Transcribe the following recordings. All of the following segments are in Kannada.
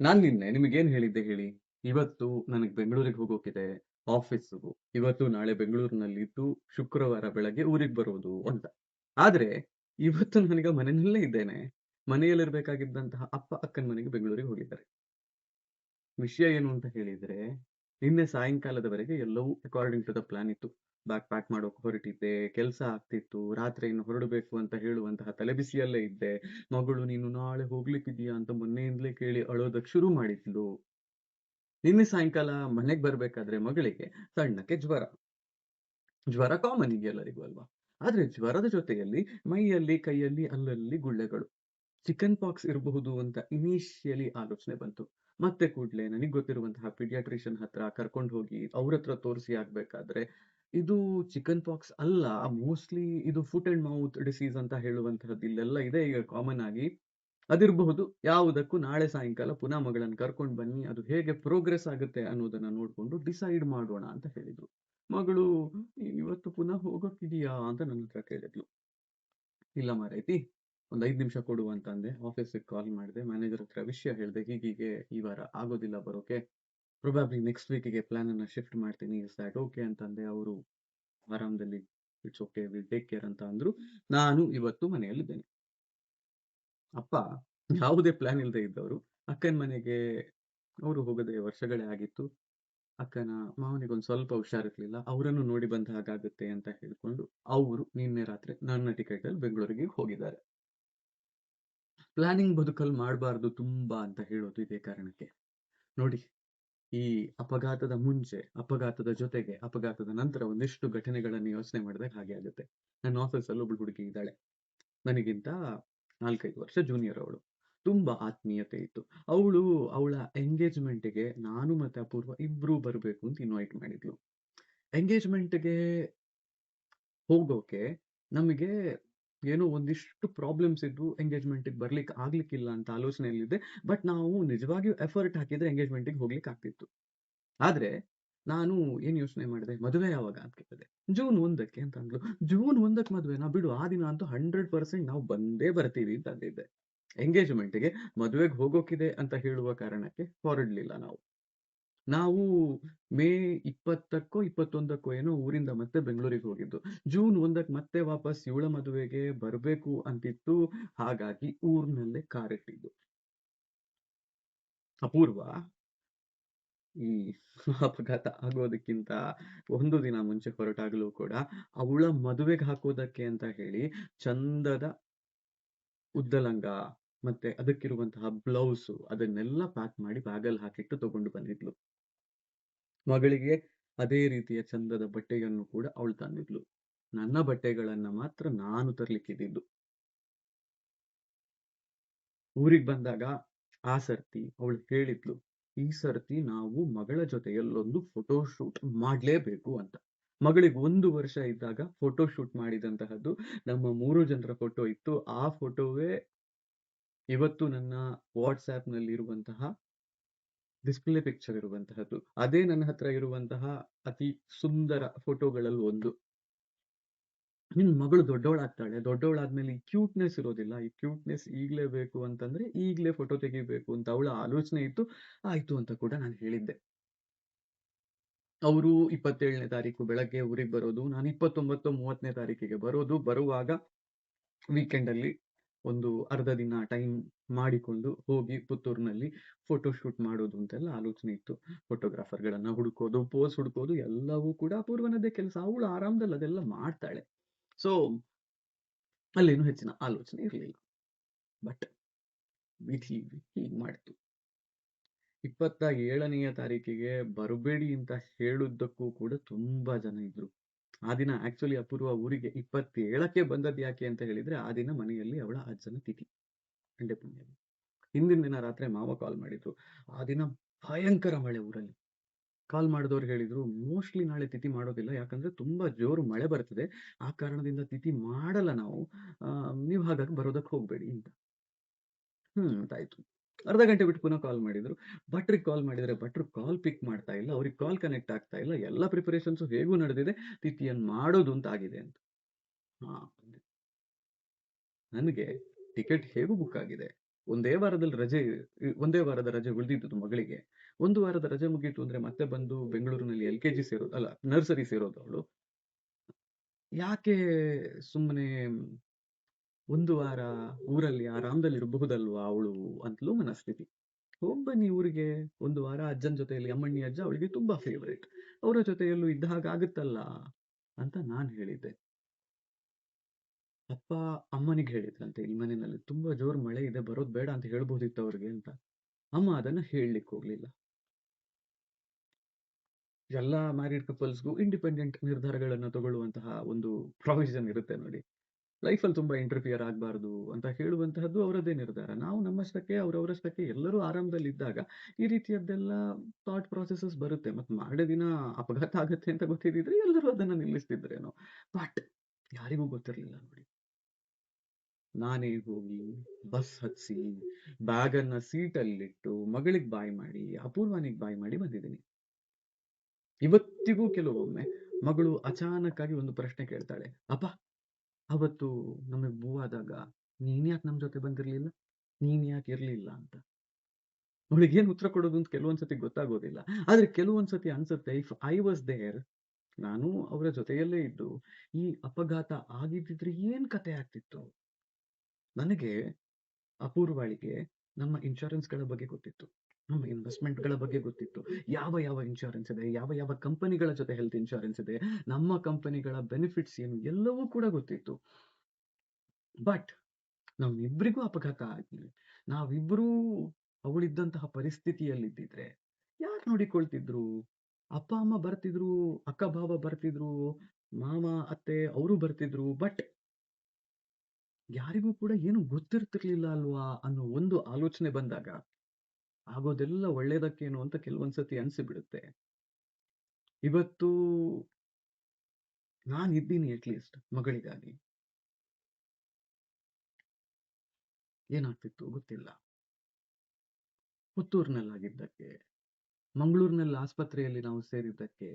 ನಾನ್ ನಿನ್ನೆ ನಿಮಗೇನ್ ಹೇಳಿದ್ದೆ ಹೇಳಿ? ಇವತ್ತು ನನಗ್ ಬೆಂಗಳೂರಿಗೆ ಹೋಗೋಕಿದೆ ಆಫೀಸು. ಇವತ್ತು ನಾಳೆ ಬೆಂಗಳೂರಿನಲ್ಲಿದ್ದು ಶುಕ್ರವಾರ ಬೆಳಗ್ಗೆ ಊರಿಗ್ ಬರೋದು ಅಂತ. ಆದ್ರೆ ಇವತ್ತು ನಾನೀಗ ಮನೆಯಲ್ಲೇ ಇದ್ದೇನೆ. ಮನೆಯಲ್ಲಿರ್ಬೇಕಾಗಿದ್ದಂತಹ ಅಪ್ಪ, ಅಕ್ಕನ ಮನೆಗೆ ಬೆಂಗಳೂರಿಗೆ ಹೋಗಿದ್ದಾರೆ. ವಿಷಯ ಏನು ಅಂತ ಹೇಳಿದ್ರೆ, ನಿನ್ನೆ ಸಾಯಂಕಾಲದವರೆಗೆ ಎಲ್ಲವೂ ಅಕಾರ್ಡಿಂಗ್ ಟು ದ ಪ್ಲಾನ್ ಇತ್ತು. ಬ್ಯಾಗ್ ಪ್ಯಾಕ್ ಮಾಡೋಕ್ ಹೊರಟಿದ್ದೆ, ಕೆಲ್ಸ ಆಗ್ತಿತ್ತು, ರಾತ್ರಿ ಇನ್ನು ಹೊರಡಬೇಕು ಅಂತ ಹೇಳುವಂತಹ ತಲೆಬಿಸಿಯಲ್ಲೇ ಇದ್ದೆ. ಮಗಳು ನೀನು ನಾಳೆ ಹೋಗ್ಲಿಕ್ಕಿದೀಯಾ ಅಂತ ಮೊನ್ನೆಯಿಂದಲೇ ಕೇಳಿ ಅಳೋದಕ್ ಶುರು ಮಾಡಿದ್ಲು. ನಿನ್ನೆ ಸಾಯಂಕಾಲ ಮನೆಗ್ ಬರ್ಬೇಕಾದ್ರೆ ಮಗಳಿಗೆ ಸಣ್ಣಕ್ಕೆ ಜ್ವರ. ಜ್ವರ ಕಾಮನ್ ಈಗ ಎಲ್ಲರಿಗೂ ಅಲ್ವಾ? ಆದ್ರೆ ಜ್ವರದ ಜೊತೆಯಲ್ಲಿ ಮೈಯಲ್ಲಿ, ಕೈಯಲ್ಲಿ ಅಲ್ಲಲ್ಲಿ ಗುಳ್ಳೆಗಳು. ಚಿಕನ್ ಪಾಕ್ಸ್ ಇರಬಹುದು ಅಂತ ಇನಿಷಿಯಲಿ ಆಲೋಚನೆ ಬಂತು. ಮತ್ತೆ ಕೂಡ್ಲೆ ನನಗ್ ಗೊತ್ತಿರುವಂತಹ ಪೀಡಿಯಾಟ್ರಿಷಿಯನ್ ಹತ್ರ ಕರ್ಕೊಂಡ್ ಹೋಗಿ ಅವ್ರತ್ರ ತೋರಿಸಿ ಆಗ್ಬೇಕಾದ್ರೆ, ಇದು ಚಿಕನ್ ಪಾಕ್ಸ್ ಅಲ್ಲ, ಮೋಸ್ಟ್‌ಲಿ ಇದು ಫುಟ್ ಅಂಡ್ ಮೌತ್ ಡಿಸೀಸ್ ಅಂತ ಹೇಳುವಂತಹದ್ದು ಇಲ್ಲೆಲ್ಲ ಇದೆ ಈಗ ಕಾಮನ್ ಆಗಿ. ಅದಿರಬಹುದು. ಯಾವುದಕ್ಕೂ ನಾಳೆ ಸಾಯಂಕಾಲ ಪುನಃ ಮಗಳನ್ನ ಕರ್ಕೊಂಡ್ ಬನ್ನಿ. ಅದು ಹೇಗೆ ಪ್ರೋಗ್ರೆಸ್ ಆಗುತ್ತೆ ಅನ್ನೋದನ್ನ ನೋಡ್ಕೊಂಡು ಡಿಸೈಡ್ ಮಾಡೋಣ ಅಂತ ಹೇಳಿದ್ರು. ಮಗಳು, "ನೀನ್ ಇವತ್ತು ಪುನಃ ಹೋಗೋಕಿದೀಯಾ?" ಅಂತ ನನ್ನ ಹತ್ರ ಕೇಳಿದ್ಲು. ಇಲ್ಲ ಮಾರೈತಿ, ಒಂದ್ 5 ನಿಮಿಷ ಕೊಡು ಅಂತ ಅಂದೆ. ಆಫೀಸಿಗೆ ಕಾಲ್ ಮಾಡ್ದೆ. ಮ್ಯಾನೇಜರ್ ಹತ್ರ ವಿಷಯ ಹೇಳ್ದೆ. ಹೀಗೀಗೆ ಈ ವಾರ ಆಗೋದಿಲ್ಲ ಬರೋಕೆ. ಪ್ರೊಬ್ಯಾಬ್ಲಿ ನೆಕ್ಸ್ಟ್ ವೀಕಿಗೆ ಪ್ಲಾನನ್ನ ಶಿಫ್ಟ್ ಮಾಡ್ತೀನಿ. ಇಸ್ ದ್ಯಾಟ್ ಓಕೆ ಅಂತಂದೆ. ಅವರು ಆರಾಮದಲ್ಲಿ it's okay, will take care ಅಂತ ಅಂದ್ರು. ನಾನು ಇವತ್ತು ಮನೆಯಲ್ಲಿದ್ದೇನೆ. ಅಪ್ಪ ಯಾವುದೇ ಪ್ಲಾನ್ ಇಲ್ದೇ ಇದ್ದವರು ಅಕ್ಕನ ಮನೆಗೆ ಅವರು ಹೋಗದೆ ವರ್ಷಗಳೇ ಆಗಿತ್ತು. ಅಕ್ಕನ ಮಾವನಿಗೊಂದು ಸ್ವಲ್ಪ ಹುಷಾರಿರ್ಲಿಲ್ಲ. ಅವರನ್ನು ನೋಡಿ ಬಂದ ಹಾಗಾಗುತ್ತೆ ಅಂತ ಹೇಳ್ಕೊಂಡು, ಅವರು ನಿನ್ನೆ ರಾತ್ರಿ ನನ್ನ ಟಿಕೆಟಲ್ಲಿ ಬೆಂಗಳೂರಿಗೆ ಹೋಗಿದ್ದಾರೆ. ಪ್ಲಾನಿಂಗ್ ಬದುಕಲ್ಲಿ ಮಾಡಬಾರ್ದು ತುಂಬಾ ಅಂತ ಹೇಳೋದು ಇದೇ ಕಾರಣಕ್ಕೆ. ನೋಡಿ, ಈ ಅಪಘಾತದ ಮುಂಚೆ, ಅಪಘಾತದ ಜೊತೆಗೆ, ಅಪಘಾತದ ನಂತರ ಒಂದಿಷ್ಟು ಘಟನೆಗಳನ್ನು ಯೋಚನೆ ಮಾಡಿದಾಗ ಹಾಗೆ ಆಗುತ್ತೆ. ನನ್ನ ಆಫೀಸಲ್ಲಿ ಒಬ್ಳು ಹುಡುಗಿ ಇದ್ದಾಳೆ. ನನಗಿಂತ 4, 5 ವರ್ಷ ಜೂನಿಯರ್ ಅವಳು. ತುಂಬಾ ಆತ್ಮೀಯತೆ ಇತ್ತು. ಅವಳು ಅವಳ ಎಂಗೇಜ್‌ಮೆಂಟ್‌ಗೆ ನಾನು ಮತ್ತೆ ಅಪೂರ್ವ ಇಬ್ರೂ ಬರ್ಬೇಕು ಅಂತ ಇನ್ವೈಟ್ ಮಾಡಿದ್ಲು. ಎಂಗೇಜ್‌ಮೆಂಟ್‌ಗೆ ಹೋಗೋಕೆ ನಮಗೆ ಏನೋ ಒಂದಿಷ್ಟು ಪ್ರಾಬ್ಲಮ್ಸ್ ಇದ್ವು. ಎಂಗೇಜ್‌ಮೆಂಟ್‌ಗೆ ಬರ್ಲಿಕ್ಕೆ ಆಗ್ಲಿಕ್ಕಿಲ್ಲ ಅಂತ ಆಲೋಚನೆಯಲ್ಲಿದ್ದೆ. ಬಟ್ ನಾವು ನಿಜವಾಗಿಯೂ ಎಫರ್ಟ್ ಹಾಕಿದ್ರೆ ಎಂಗೇಜ್‌ಮೆಂಟ್‌ಗೆ ಹೋಗ್ಲಿಕ್ಕೆ ಆಗ್ತಿತ್ತು. ಆದ್ರೆ ನಾನು ಏನ್ ಯೋಚನೆ ಮಾಡಿದೆ, ಮದುವೆ ಯಾವಾಗ ಅಂತ ಕೇಳಿದೆ. ಜೂನ್ 1ಕ್ಕೆ ಅಂತ ಅಂದ್ಲು. ಜೂನ್ 1ಕ್ಕೆ ಮದ್ವೆನಾ? ಬಿಡು ಆ ದಿನ ಅಂತೂ 100% ನಾವು ಬಂದೇ ಬರ್ತೀವಿ ಅಂತ ಅಂದಿದ್ದೆ. ಎಂಗೇಜ್‌ಮೆಂಟ್‌ಗೆ ಮದುವೆಗೆ ಹೋಗೋಕಿದೆ ಅಂತ ಹೇಳುವ ಕಾರಣಕ್ಕೆ ಹೊರಡ್ಲಿಲ್ಲ ನಾವು. ನಾವು ಮೇ 20ಕ್ಕೋ 21ಕ್ಕೋ ಏನೋ ಊರಿಂದ ಮತ್ತೆ ಬೆಂಗಳೂರಿಗೆ ಹೋಗಿದ್ದು. ಜೂನ್ 1ಕ್ಕೆ ಮತ್ತೆ ವಾಪಸ್ ಇವಳ ಮದುವೆಗೆ ಬರ್ಬೇಕು ಅಂತಿತ್ತು. ಹಾಗಾಗಿ ಊರ್ನಲ್ಲೇ ಕಾರಿಟ್ಟಿದ್ದು. ಅಪೂರ್ವ ಈ ಅಪಘಾತ ಆಗೋದಕ್ಕಿಂತ 1 ದಿನ ಮುಂಚೆ ಹೊರಟಾಗಲೂ ಕೂಡ ಅವಳ ಮದುವೆಗೆ ಹಾಕೋದಕ್ಕೆ ಅಂತ ಹೇಳಿ ಚಂದದ ಉದ್ದಲಂಗ ಮತ್ತೆ ಅದಕ್ಕಿರುವಂತಹ ಬ್ಲೌಸು ಅದನ್ನೆಲ್ಲ ಪ್ಯಾಕ್ ಮಾಡಿ ಬ್ಯಾಗಲ್ಲಿ ಹಾಕಿಟ್ಟು ತಗೊಂಡು ಬಂದಿದ್ಲು. ಮಗಳಿಗೆ ಅದೇ ರೀತಿಯ ಚಂದದ ಬಟ್ಟೆಯನ್ನು ಕೂಡ ಅವಳು ತಂದಿದ್ಲು. ನನ್ನ ಬಟ್ಟೆಗಳನ್ನ ಮಾತ್ರ ನಾನು ತರ್ಲಿಕ್ಕಿದ್ದಿದ್ದು. ಊರಿಗ್ ಬಂದಾಗ ಆ ಸರ್ತಿ ಅವಳು ಹೇಳಿದ್ಲು, "ಈ ಸರ್ತಿ ನಾವು ಮಗಳ ಜೊತೆ ಎಲ್ಲೊಂದು ಫೋಟೋ ಶೂಟ್ ಮಾಡ್ಲೇಬೇಕು" ಅಂತ. ಮಗಳಿಗೆ 1 ವರ್ಷ ಇದ್ದಾಗ ಫೋಟೋ ಶೂಟ್ ಮಾಡಿದಂತಹದ್ದು ನಮ್ಮ 3 ಜನರ ಫೋಟೋ ಇತ್ತು. ಆ ಫೋಟೋವೇ ಇವತ್ತು ನನ್ನ WhatsApp‌ನಲ್ಲಿರುವಂತಹ ಡಿಸ್ಪ್ಲೇ ಪಿಕ್ಚರ್ ಇರುವಂತಹದ್ದು. ಅದೇ ನನ್ನ ಹತ್ರ ಇರುವಂತಹ ಅತಿ ಸುಂದರ ಫೋಟೋಗಳಲ್ಲಿ ಒಂದು. ನಿನ್ ಮಗಳು ದೊಡ್ಡವಳಾಗ್ತಾಳೆ. ದೊಡ್ಡವಳಾದ್ಮೇಲೆ ಈ ಕ್ಯೂಟ್‌ನೆಸ್ ಇರೋದಿಲ್ಲ. ಈ ಕ್ಯೂಟ್‌ನೆಸ್ ಈಗ್ಲೇ ಬೇಕು ಅಂತಂದ್ರೆ, ಈಗ್ಲೇ ಫೋಟೋ ತೆಗಿಬೇಕು ಅಂತ ಅವಳ ಆಲೋಚನೆ ಇತ್ತು. ಆಯ್ತು ಅಂತ ಕೂಡ ನಾನು ಹೇಳಿದ್ದೆ. ಅವರು 27ನೇ ತಾರೀಕು ಬೆಳಗ್ಗೆ ಊರಿಗ್ ಬರೋದು. ನಾನು 29, 30ನೇ ತಾರೀಕಿಗೆ ಬರೋದು. ಬರುವಾಗ ವೀಕೆಂಡಲ್ಲಿ ಒಂದು ಅರ್ಧ ದಿನ ಟೈಮ್ ಮಾಡಿಕೊಂಡು ಹೋಗಿ ಪುತ್ತೂರಿನಲ್ಲಿ ಫೋಟೋ ಶೂಟ್ ಮಾಡೋದು ಅಂತೆಲ್ಲ ಆಲೋಚನೆ ಇತ್ತು. ಫೋಟೋಗ್ರಾಫರ್‌ಗಳನ್ನ ಹುಡುಕೋದು, ಪೋಸ್ ಹುಡುಕೋದು ಎಲ್ಲವೂ ಕೂಡ ಅಪೂರ್ವನದ್ದೇ ಕೆಲಸ. ಅವಳು ಆರಾಮದಲ್ಲಿ ಅದೆಲ್ಲ ಮಾಡ್ತಾಳೆ. ಸೊ ಅಲ್ಲೇನು ಹೆಚ್ಚಿನ ಆಲೋಚನೆ ಇರ್ಲಿಲ್ಲ. ಬಟ್ ವಿಧಿ ಹೀಗ್ ಮಾಡ್ತು. 27ನೆಯ ತಾರೀಕಿಗೆ ಬರಬೇಡಿ ಅಂತ ಹೇಳುದ್ದಕ್ಕೂ ಕೂಡ ತುಂಬಾ ಜನ ಇದ್ರು. ಆ ದಿನ ಆಕ್ಚುಲಿ ಅಪೂರ್ವ ಊರಿಗೆ 27ಕ್ಕೆ ಬಂದದ್ದು ಯಾಕೆ ಅಂತ ಹೇಳಿದ್ರೆ, ಆ ದಿನ ಮನೆಯಲ್ಲಿ ಅವಳ ಅಜ್ಜನ ತಿಥಿ. ಗಂಡೆ ಪುಣ್ಯಗೆ. ಹಿಂದಿನ ದಿನ ರಾತ್ರಿ ಮಾವ ಕಾಲ್ ಮಾಡಿದ್ರು. ಆ ದಿನ ಭಯಂಕರ ಮಳೆ ಊರಲ್ಲಿ. ಕಾಲ್ ಮಾಡಿದವ್ರು ಹೇಳಿದ್ರು, "ಮೋಸ್ಟ್‌ಲಿ ನಾಳೆ ತಿಥಿ ಮಾಡೋದಿಲ್ಲ. ಯಾಕಂದ್ರೆ ತುಂಬಾ ಜೋರು ಮಳೆ ಬರ್ತಿದೆ. ಆ ಕಾರಣದಿಂದ ತಿಥಿ ಮಾಡಲ್ಲ ನಾವು. ನೀವು ಹಾಗಾಗಿ ಬರೋದಕ್ಕೆ ಹೋಗ್ಬೇಡಿ" ಅಂತ. ಅಂತಾಯ್ತು. ಅರ್ಧ ಗಂಟೆ ಬಿಟ್ಟು ಪುನಃ ಕಾಲ್ ಮಾಡಿದ್ರು. ಭಟ್ರಿಗೆ ಕಾಲ್ ಮಾಡಿದ್ರೆ ಭಟ್ರು ಕಾಲ್ ಪಿಕ್ ಮಾಡ್ತಾ ಇಲ್ಲ. ಅವ್ರಿಗೆ ಕಾಲ್ ಕನೆಕ್ಟ್ ಆಗ್ತಾ ಇಲ್ಲ. ಎಲ್ಲ ಪ್ರಿಪರೇಷನ್ಸು ಹೇಗೂ ನಡೆದಿದೆ. ತಿಥಿಯನ್ನ ಮಾಡೋದು ಅಂತ ಆಗಿದೆ ಅಂತ. ಹಾ. ನನಗೆ ಟಿಕೆಟ್ ಹೇಗೂ ಬುಕ್ ಆಗಿದೆ. ಒಂದೇ ವಾರದ ರಜೆ ಉಳಿದಿದ್ದು ಮಗಳಿಗೆ. 1 ವಾರದ ರಜೆ ಮುಗೀತು ಅಂದ್ರೆ ಮತ್ತೆ ಬಂದು ಬೆಂಗಳೂರಿನಲ್ಲಿ ಎಲ್‌ಕೆಜಿ ಸೇರೋದು ಅಲ್ಲ ನರ್ಸರಿ ಸೇರೋದು ಅವಳು. ಯಾಕೆ ಸುಮ್ಮನೆ 1 ವಾರ ಊರಲ್ಲಿ ಆರಾಮದಲ್ಲಿ ಇರಬಹುದಲ್ವಾ ಅವಳು ಅಂತಲೂ ಮನಸ್ಥಿತಿ. ಹೋಗ್ಬನ್ನಿ ಊರಿಗೆ 1 ವಾರ ಅಜ್ಜನ ಜೊತೆಯಲ್ಲಿ ಅಮ್ಮಣ್ಣಿ ಅಜ್ಜ ಅವಳಿಗೆ ತುಂಬಾ ಫೇವರೇಟ್. ಅವರ ಜೊತೆಯಲ್ಲೂ ಇದ್ದ ಹಾಗಾಗುತ್ತಲ್ಲ ಅಂತ ನಾನ್ ಹೇಳಿದ್ದೆ. ಅಪ್ಪ ಅಮ್ಮನಿಗೆ ಹೇಳಿದ್ರಂತೆ ಈ ಮನೆಯಲ್ಲಿ ತುಂಬಾ ಜೋರ್ ಮಳೆ ಇದೆ ಬರೋದ್ ಬೇಡ ಅಂತ ಹೇಳ್ಬೋದಿತ್ತು ಅವ್ರಿಗೆ ಅಂತ. ಅಮ್ಮ ಅದನ್ನ ಹೇಳ್ಲಿಕ್ಕೆ ಹೋಗ್ಲಿಲ್ಲ. ಎಲ್ಲಾ ಮ್ಯಾರಿಡ್ ಕಪಲ್ಸ್‌ಗೂ ಇಂಡಿಪೆಂಡೆಂಟ್ ನಿರ್ಧಾರಗಳನ್ನ ತಗೊಳ್ಳುವಂತಹ ಒಂದು ಪ್ರಾವಿಷನ್ ಇರುತ್ತೆ ನೋಡಿ. ಲೈಫಲ್ಲಿ ತುಂಬಾ ಇಂಟರ್ಫಿಯರ್ ಆಗ್ಬಾರ್ದು ಅಂತ ಹೇಳುವಂತಹದ್ದು ಅವರದ್ದೇ ನಿರ್ಧಾರ. ನಾವು ನಮ್ಮಷ್ಟಕ್ಕೆ ಅವರವರಷ್ಟಕ್ಕೆ ಎಲ್ಲರೂ ಆರಾಮದಲ್ಲಿದ್ದಾಗ ಈ ರೀತಿಯದ್ದೆಲ್ಲ ಥಾಟ್ ಪ್ರೊಸೆಸಸ್ ಬರುತ್ತೆ. ಮತ್ತ್ ಮಾರನೇ ದಿನ ಅಪಘಾತ ಆಗತ್ತೆ ಅಂತ ಗೊತ್ತಿದ್ದಿದ್ರೆ ಎಲ್ಲರೂ ಅದನ್ನ ನಿಲ್ಲಿಸ್ತಿದ್ರೇನೋ. ಬಟ್ ಯಾರಿಗೂ ಗೊತ್ತಿರ್ಲಿಲ್ಲ ನೋಡಿ. ನಾನೇ ಹೋಗಿ ಬಸ್ ಹತ್ಸಿ, ಬ್ಯಾಗನ್ನ ಸೀಟಲ್ಲಿಟ್ಟು, ಮಗಳಿಗ್ ಬಾಯ್ ಮಾಡಿ, ಅಪೂರ್ವನಿಗೆ ಬಾಯ್ ಮಾಡಿ ಬಂದಿದ್ದೀನಿ. ಇವತ್ತಿಗೂ ಕೆಲವೊಮ್ಮೆ ಮಗಳು ಅಚಾನಕ್ಕಾಗಿ ಒಂದು ಪ್ರಶ್ನೆ ಕೇಳ್ತಾಳೆ. ಅಪ್ಪ ಅವತ್ತು ನಮಗ್ ಮೂವ್ ಆದಾಗ ನೀನ್ಯಾಕ್ ನಮ್ ಜೊತೆ ಬಂದಿರ್ಲಿಲ್ಲ? ನೀನ್ಯಾಕ್ ಇರ್ಲಿಲ್ಲ ಅಂತ. ಅವಳಿಗೇನ್ ಉತ್ತರ ಕೊಡೋದು ಅಂತ ಕೆಲವೊಂದ್ಸತಿ ಗೊತ್ತಾಗೋದಿಲ್ಲ. ಆದ್ರೆ ಕೆಲವೊಂದ್ಸತಿ ಅನ್ಸುತ್ತೆ ಇಫ್ ಐ ವಾಸ್ ದೇರ್ ನಾನು ಅವರ ಜೊತೆಯಲ್ಲೇ ಇದ್ದು, ಈ ಅಪಘಾತ ಆಗಿದ್ದಿದ್ರೆ ಏನ್ ಕತೆ ಆಗ್ತಿತ್ತು? ನನಗೆ ಅಪೂರ್ವಳಿಗೆ ನಮ್ಮ ಇನ್ಶೂರೆನ್ಸ್‌ಗಳ ಬಗ್ಗೆ ಗೊತ್ತಿತ್ತು. ನಮ್ಮ ಇನ್ವೆಸ್ಟ್‌ಮೆಂಟ್‌ಗಳ ಬಗ್ಗೆ ಗೊತ್ತಿತ್ತು. ಯಾವ ಇನ್ಶೂರೆನ್ಸ್ ಇದೆ, ಯಾವ ಕಂಪನಿಗಳ ಜೊತೆ ಹೆಲ್ತ್ ಇನ್ಶೂರೆನ್ಸ್ ಇದೆ, ನಮ್ಮ ಕಂಪನಿಗಳ ಬೆನಿಫಿಟ್ಸ್ ಏನು ಎಲ್ಲವೂ ಕೂಡ ಗೊತ್ತಿತ್ತು. ಬಟ್ ನಮ್ಮಿಬ್ರಿಗೂ ಅಪಘಾತ ಆಗಿ ನಾವಿಬ್ರೂ ಅವಳಿದ್ದಂತಹ ಪರಿಸ್ಥಿತಿಯಲ್ಲಿದ್ದಿದ್ರೆ ಯಾರು ನೋಡಿಕೊಳ್ತಿದ್ರು? ಅಪ್ಪ ಅಮ್ಮ ಬರ್ತಿದ್ರು, ಅಕ್ಕ ಭಾವ ಬರ್ತಿದ್ರು, ಮಾವ ಅತ್ತೆ ಅವರು ಬರ್ತಿದ್ರು. ಬಟ್ ಯಾರಿಗೂ ಕೂಡ ಏನು ಗೊತ್ತಿರ್ತಿರ್ಲಿಲ್ಲ ಅಲ್ವಾ ಅನ್ನೋ ಒಂದು ಆಲೋಚನೆ ಬಂದಾಗ ಆಗೋದೆಲ್ಲ ಒಳ್ಳೇದಕ್ಕೇನೋ ಅಂತ ಕೆಲವೊಂದ್ಸತಿ ಅನ್ಸಿಬಿಡುತ್ತೆ. ಇವತ್ತು ನಾನಿದ್ದೀನಿ ಅಟ್‌ಲೀಸ್ಟ್ ಮಗಳಿಗಾಗಿ. ಏನಾಗ್ತಿತ್ತು ಗೊತ್ತಿಲ್ಲ. ಪುತ್ತೂರಿನಲ್ಲಾಗಿದ್ದಕ್ಕೆ, ಮಂಗಳೂರಿನಲ್ಲಿ ಆಸ್ಪತ್ರೆಯಲ್ಲಿ ನಾವು ಸೇರಿದ್ದಕ್ಕೆ,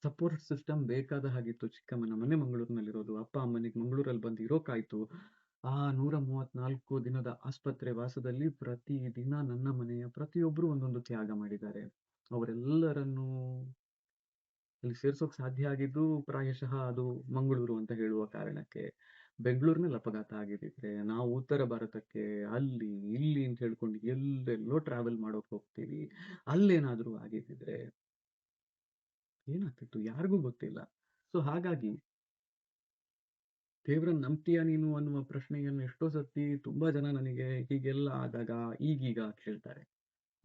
ಸಪೋರ್ಟ್ ಸಿಸ್ಟಮ್ ಬೇಕಾದ ಹಾಗಿತ್ತು. ಚಿಕ್ಕಮ್ಮನ ಮನೆ ಮಂಗಳೂರಿನಲ್ಲಿರೋದು. ಅಪ್ಪ ಅಮ್ಮನಿಗೆ ಮಂಗಳೂರಲ್ಲಿ ಬಂದು ಇರೋಕಾಯ್ತು. ಆ 134 ದಿನದ ಆಸ್ಪತ್ರೆ ವಾಸದಲ್ಲಿ ಪ್ರತಿದಿನ ನನ್ನ ಮನೆಯ ಪ್ರತಿಯೊಬ್ಬರು ಒಂದೊಂದು ತ್ಯಾಗ ಮಾಡಿದ್ದಾರೆ. ಅವರೆಲ್ಲರನ್ನೂ ಅಲ್ಲಿ ಸೇರ್ಸೋಕ್ ಸಾಧ್ಯ ಆಗಿದ್ದು ಪ್ರಾಯಶಃ ಅದು ಮಂಗಳೂರು ಅಂತ ಹೇಳುವ ಕಾರಣಕ್ಕೆ. ಬೆಂಗಳೂರಿನಲ್ಲಿ ಅಪಘಾತ ಆಗಿದ್ದಿದ್ರೆ ನಾವು ಉತ್ತರ ಭಾರತಕ್ಕೆ ಅಲ್ಲಿ, ಇಲ್ಲಿ ಅಂತ ಹೇಳ್ಕೊಂಡು ಎಲ್ಲೆಲ್ಲೋ ಟ್ರಾವೆಲ್ ಮಾಡೋಕ್ ಹೋಗ್ತೀವಿ. ಅಲ್ಲೇನಾದ್ರೂ ಆಗಿದ್ದಿದ್ರೆ ಏನಾಗ್ತಿತ್ತು ಯಾರಿಗೂ ಗೊತ್ತಿಲ್ಲ. ಸೊ ಹಾಗಾಗಿ ದೇವ್ರನ್ನ ನಂಬ್ತೀಯಾ ನೀನು ಅನ್ನುವ ಪ್ರಶ್ನೆಯನ್ನು ಎಷ್ಟೋ ಸರ್ತಿ ತುಂಬಾ ಜನ ನನಗೆ ಹೀಗೆಲ್ಲ ಆದಾಗ ಈಗೀಗ ಕೇಳ್ತಾರೆ.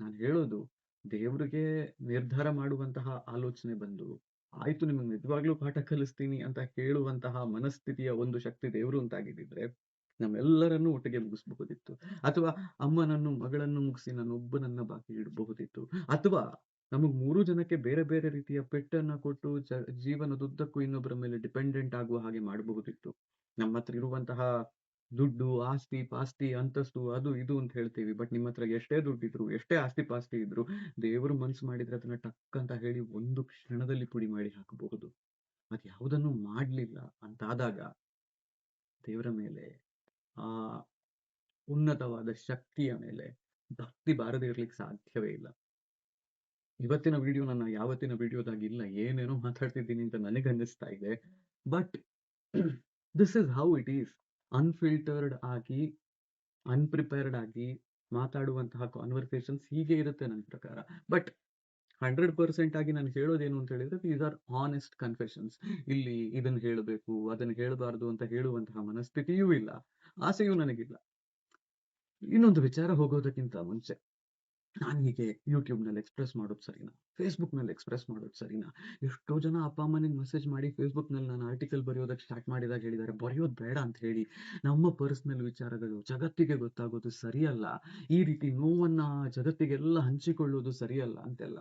ನಾನ್ ಹೇಳೋದು ದೇವ್ರಿಗೆ ನಿರ್ಧಾರ ಮಾಡುವಂತಹ ಆಲೋಚನೆ ಬಂದು, ಆಯ್ತು ನಿಮ್ಗೆ ನಿಜವಾಗ್ಲೂ ಪಾಠ ಕಲಿಸ್ತೀನಿ ಅಂತ ಹೇಳುವಂತಹ ಮನಸ್ಥಿತಿಯ ಒಂದು ಶಕ್ತಿ ದೇವ್ರು ಅಂತಾಗಿದ್ದಿದ್ರೆ, ನಮ್ಮೆಲ್ಲರನ್ನೂ ಒಟ್ಟಿಗೆ ಮುಗಿಸ್ಬಹುದಿತ್ತು. ಅಥವಾ ಅಮ್ಮನನ್ನು ಮಗಳನ್ನು ಮುಗಿಸಿ ನಾನೊಬ್ಬನನ್ನ ಬಾಕಿ ಇಡಬಹುದಿತ್ತು. ಅಥವಾ ನಮಗ್ 3 ಜನಕ್ಕೆ ಬೇರೆ ಬೇರೆ ರೀತಿಯ ಪೆಟ್ಟನ್ನ ಕೊಟ್ಟು ಜೀವನದುದ್ದಕ್ಕೂ ಇನ್ನೊಬ್ಬರ ಮೇಲೆ ಡಿಪೆಂಡೆಂಟ್ ಆಗುವ ಹಾಗೆ ಮಾಡಬಹುದಿತ್ತು. ನಮ್ಮತ್ರ ಇರುವಂತಹ ದುಡ್ಡು, ಆಸ್ತಿ, ಪಾಸ್ತಿ, ಅಂತಸ್ತು ಅದು ಇದು ಅಂತ ಹೇಳ್ತೀವಿ. ಬಟ್ ನಿಮ್ಮತ್ರ ಎಷ್ಟೇ ದುಡ್ಡಿದ್ರು, ಎಷ್ಟೇ ಆಸ್ತಿ ಪಾಸ್ತಿ ಇದ್ರು, ದೇವರು ಮನ್ಸು ಮಾಡಿದ್ರೆ ಅದನ್ನ ಟಕ್ ಅಂತ ಹೇಳಿ ಒಂದು ಕ್ಷಣದಲ್ಲಿ ಪುಡಿ ಮಾಡಿ ಹಾಕಬಹುದು. ಅದ್ಯಾವುದನ್ನೂ ಮಾಡ್ಲಿಲ್ಲ ಅಂತಾದಾಗ ದೇವರ ಮೇಲೆ, ಆ ಉನ್ನತವಾದ ಶಕ್ತಿಯ ಮೇಲೆ ಭಕ್ತಿ ಬಾರದೆ ಇರ್ಲಿಕ್ಕೆ ಸಾಧ್ಯವೇ ಇಲ್ಲ. ಇವತ್ತಿನ ವಿಡಿಯೋ ನನ್ನ ಯಾವತ್ತಿನ ವಿಡಿಯೋದಾಗಿಲ್ಲ. ಏನೇನೋ ಮಾತಾಡ್ತಿದ್ದೀನಿ ಅಂತ ನನಗನ್ನಿಸ್ತಾ ಇದೆ. But this is how it is. Unfiltered ಆಗಿ, ಅನ್‌ಪ್ರಿಪೇರ್ಡ್ ಆಗಿ ಮಾತಾಡುವಂತಹ ಕಾನ್ವರ್ಸೇಷನ್ಸ್ ಹೀಗೆ ಇರುತ್ತೆ ನನ್ನ ಪ್ರಕಾರ. ಬಟ್ 100% ಆಗಿ ನಾನು ಹೇಳೋದೇನು ಅಂತ ಹೇಳಿದ್ರೆ ದೀಸ್ ಆರ್ ಹಾನೆಸ್ಟ್ ಕನ್ಫೆಷನ್ಸ್. ಇಲ್ಲಿ ಇದನ್ನ ಹೇಳಬೇಕು, ಅದನ್ನ ಹೇಳಬಾರ್ದು ಅಂತ ಹೇಳುವಂತಹ ಮನಸ್ಥಿತಿಯೂ ಇಲ್ಲ. ಆಸೆಯೂ ನನಗಿಲ್ಲ. ಇನ್ನೊಂದು ವಿಚಾರ ಹೋಗೋದಕ್ಕಿಂತ ಮುಂಚೆ ನಾನ್ ಹೀಗೆ ಯೂಟ್ಯೂಬ್‌ನಲ್ಲಿ ಎಕ್ಸ್‌ಪ್ರೆಸ್ ಮಾಡೋದು ಸರಿನಾ? ಫೇಸ್‌ಬುಕ್‌ನಲ್ಲಿ ಎಕ್ಸ್‌ಪ್ರೆಸ್ ಮಾಡೋದು ಸರಿನಾ? ಎಷ್ಟೋ ಜನ ಅಪ್ಪ ಅಮ್ಮನಿಗೆ ಮೆಸೇಜ್ ಮಾಡಿ ಫೇಸ್‌ಬುಕ್‌ನಲ್ಲಿ ನಾನು ಆರ್ಟಿಕಲ್ ಬರೆಯೋದಕ್ಕೆ ಸ್ಟಾರ್ಟ್ ಮಾಡಿದಾಗ ಹೇಳಿದ್ದಾರೆ, ಬರೆಯೋದು ಬೇಡ ಅಂತ ಹೇಳಿ. ನಮ್ಮ ಪರ್ಸನಲ್ ವಿಚಾರಗಳು ಜಗತ್ತಿಗೆ ಗೊತ್ತಾಗೋದು ಸರಿಯಲ್ಲ. ಈ ರೀತಿ ನೋವನ್ನ ಜಗತ್ತಿಗೆಲ್ಲ ಹಂಚಿಕೊಳ್ಳುವುದು ಸರಿಯಲ್ಲ ಅಂತೆಲ್ಲ.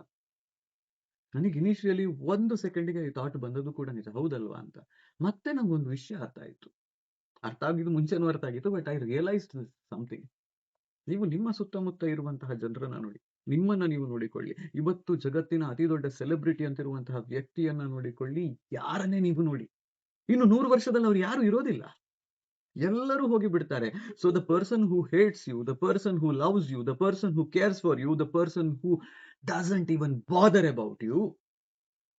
ನನಗೆ ಇನಿಷಿಯಲಿ 1 ಸೆಕೆಂಡಿಗೆ ಈ ಥಾಟ್ ಬಂದದ್ದು ಕೂಡ ನಿಜ. ಹೌದಲ್ವಾ ಅಂತ. ಮತ್ತೆ ನಂಗೊಂದು ವಿಷಯ ಅರ್ಥ ಆಯ್ತು. ಅರ್ಥ ಆಗಿದ್ದು ಮುಂಚೆನೂ ಅರ್ಥ ಆಗಿತ್ತು. But I realised something. ನೀವು ನಿಮ್ಮ ಸುತ್ತಮುತ್ತ ಇರುವಂತಹ ಜನರನ್ನ ನೋಡಿ. ನಿಮ್ಮನ್ನ ನೀವು ನೋಡಿಕೊಳ್ಳಿ. ಇವತ್ತು ಜಗತ್ತಿನ ಅತಿದೊಡ್ಡ ಸೆಲೆಬ್ರಿಟಿ ಅಂತಿರುವಂತಹ ವ್ಯಕ್ತಿಯನ್ನ ನೋಡಿಕೊಳ್ಳಿ. ಯಾರನ್ನೇ ನೀವು ನೋಡಿ. ಇನ್ನು 100 ವರ್ಷದಲ್ಲಿ ಅವ್ರು ಯಾರು ಇರೋದಿಲ್ಲ. ಎಲ್ಲರೂ ಹೋಗಿ ಬಿಡ್ತಾರೆ. So the person who hates you, the person who loves you, the person who cares for you, the person who doesn't even bother about you,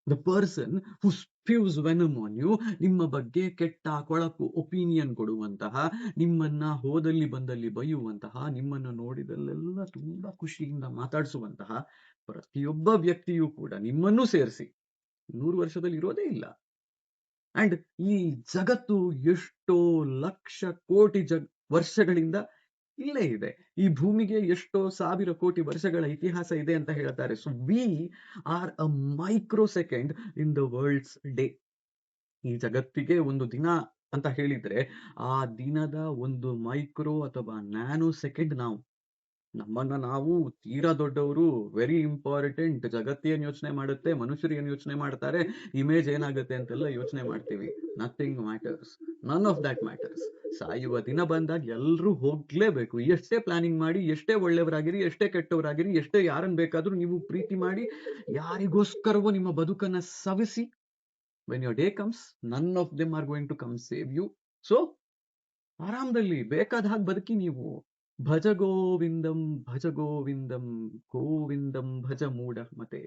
the person who spews venom on you, ನಿಮ್ಮ ಬಗ್ಗೆ ಕೆಟ್ಟ ಕೊಳಕು ಒಪಿನಿಯನ್ ಕೊಡುವಂತಹ, ನಿಮ್ಮನ್ನ ಹೋದಲ್ಲಿ ಬಂದಲ್ಲಿ ಬೈಯುವಂತಹ, ನಿಮ್ಮನ್ನು ನೋಡಿದಲ್ಲೆಲ್ಲ ತುಂಬಾ ಖುಷಿಯಿಂದ ಮಾತಾಡಿಸುವಂತಹ ಪ್ರತಿಯೊಬ್ಬ ವ್ಯಕ್ತಿಯೂ ಕೂಡ ನಿಮ್ಮನ್ನೂ ಸೇರಿಸಿ 100 ವರ್ಷದಲ್ಲಿ ಇರೋದೇ ಇಲ್ಲ. ಅಂಡ್ ಈ ಜಗತ್ತು ಎಷ್ಟೋ ಲಕ್ಷ ಕೋಟಿ ವರ್ಷಗಳಿಂದ ಇಲ್ಲೇ ಇದೆ. ಈ ಭೂಮಿಗೆ ಎಷ್ಟೋ ಸಾವಿರ ಕೋಟಿ ವರ್ಷಗಳ ಇತಿಹಾಸ ಇದೆ ಅಂತ ಹೇಳ್ತಾರೆ. So we are a microsecond in the world's day. ಈ ಜಗತ್ತಿಗೆ ಒಂದು ದಿನ ಅಂತ ಹೇಳಿದ್ರೆ ಆ ದಿನದ ಒಂದು ಮೈಕ್ರೋ ಅಥವಾ ನ್ಯಾನೋ ಸೆಕೆಂಡ್ ನಾವು. ನಮ್ಮನ್ನ ನಾವು ತೀರಾ ದೊಡ್ಡವರು, ವೆರಿ ಇಂಪಾರ್ಟೆಂಟ್, ಜಗತ್ತೇನ್ ಯೋಚನೆ ಮಾಡುತ್ತೆ, ಮನುಷ್ಯರು ಏನ್ ಯೋಚನೆ ಮಾಡ್ತಾರೆ, ಇಮೇಜ್ ಏನಾಗುತ್ತೆ ಅಂತೆಲ್ಲ ಯೋಚನೆ ಮಾಡ್ತೀವಿ. Nothing matters, none of that matters. ಸಾಯುವ ದಿನ ಬಂದಾಗ ಎಲ್ರೂ ಹೋಗ್ಲೇಬೇಕು. ಎಷ್ಟೇ ಪ್ಲಾನಿಂಗ್ ಮಾಡಿ, ಎಷ್ಟೇ ಒಳ್ಳೆಯವರಾಗಿರಿ, ಎಷ್ಟೇ ಕೆಟ್ಟವರಾಗಿರಿ, ಎಷ್ಟೇ ಯಾರನ್ನ ಬೇಕಾದ್ರೂ ನೀವು ಪ್ರೀತಿ ಮಾಡಿ, ಯಾರಿಗೋಸ್ಕರವೋ ನಿಮ್ಮ ಬದುಕನ್ನ ಸವಿಸಿ, when your day comes, none of them are going to come save you. So ಆರಾಮದಲ್ಲಿ ಬೇಕಾದ ಹಾಗೆ ಬದುಕಿ ನೀವು. ಭಜ ಗೋವಿಂದಂ ಭಜ ಗೋವಿಂದಂ ಗೋವಿಂದಂ ಭಜ ಮೂಢಮತೆ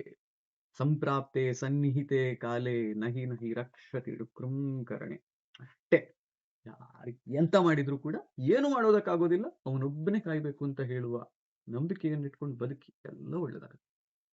ಸಂಪ್ರಾಪ್ತೆ ಸನ್ನಿಹಿತೆ ಕಾಲೇ ನಹಿ ನಹಿ ರಕ್ಷತಿ ಕರಣೆ. ಅಷ್ಟೇ. ಎಂತ ಮಾಡಿದ್ರು ಕೂಡ ಏನು ಮಾಡೋದಕ್ಕಾಗೋದಿಲ್ಲ. ಅವನೊಬ್ಬನೇ ಕಾಯ್ಬೇಕು ಅಂತ ಹೇಳುವ ನಂಬಿಕೆಯನ್ನಿಟ್ಕೊಂಡು ಬದುಕಿ ಎಲ್ಲ ಒಳ್ಳೆದಾಗುತ್ತೆ.